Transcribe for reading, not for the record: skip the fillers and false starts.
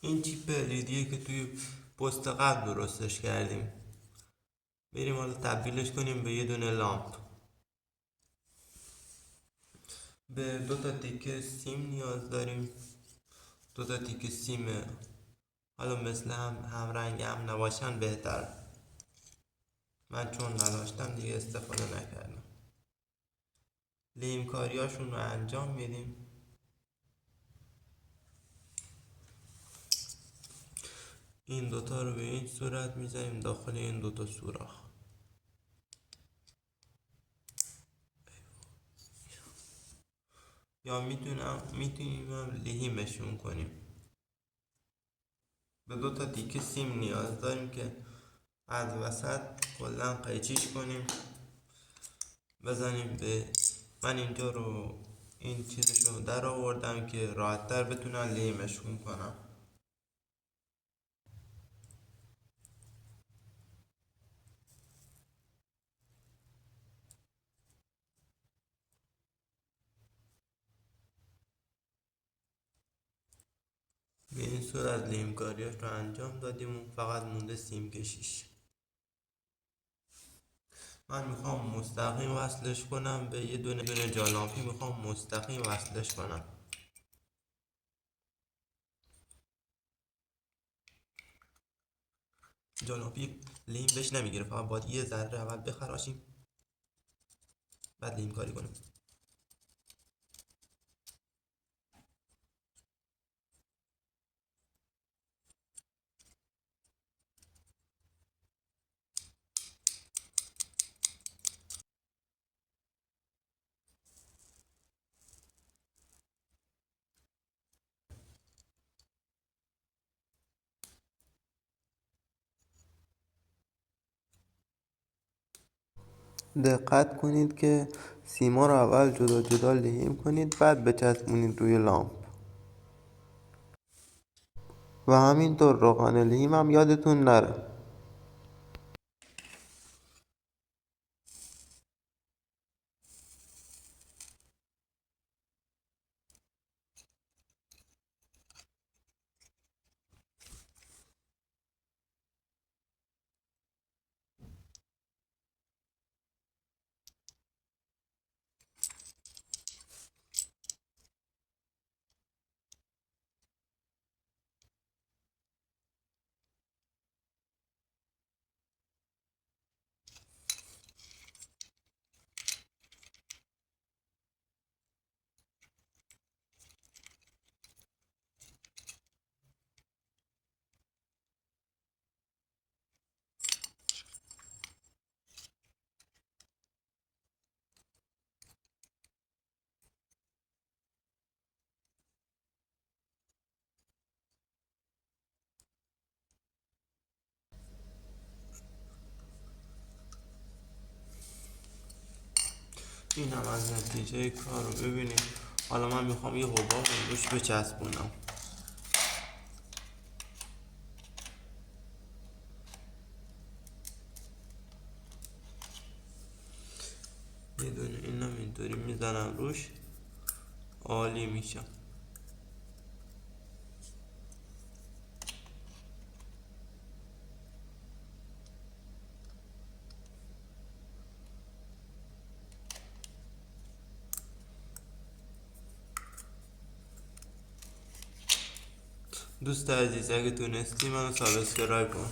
این چیپ لیدیه که توی پست قبل درستش کردیم. بریم حالا تبدیلش کنیم به یه دونه لامپ. به 2 تا تیکه سیم نیاز داریم. 2 تا تیکه سیم حالا مثل هم رنگ هم نباشن بهتر. من چون نداشتم دیگه استفاده نکردم. لیم کاریاشون رو انجام میدیم. این دوتا رو به این صورت میذاریم داخل این 2 تا سوراخ. یا میتونیم هم لیمشون کنیم. به 2 تا تیکه سیم نیاز داریم که از وسط کلا قیچیش کنیم بزنیم به. من اینجا رو این چیزشو در آوردم که راحت‌تر بتونم لیمشون کنم. به این صورت لیم کاریاش رو انجام دادیم و فقط مونده سیم کشیش. من میخوام مستقیم وصلش کنم به یه دونه جالامپی. میخوام مستقیم وصلش کنم. جالامپی لیم بهش نمیگیره، فقط باید یه ذره اول بخراشیم بعد لیم کاری کنیم. دقت کنید که سیما رو اول جدا جدا لحیم کنید بعد بچسبونید روی لامپ. و همینطور روغن لحیم هم یادتون نره. این هم از نتیجه کار رو ببینید. حالا من میخوام یه حباب روش بچسبونم. یه دونه اینم اینطوری میزنم روش، عالی میشه. دوست عزیز اگه تونستی منو سابسکرایب کن.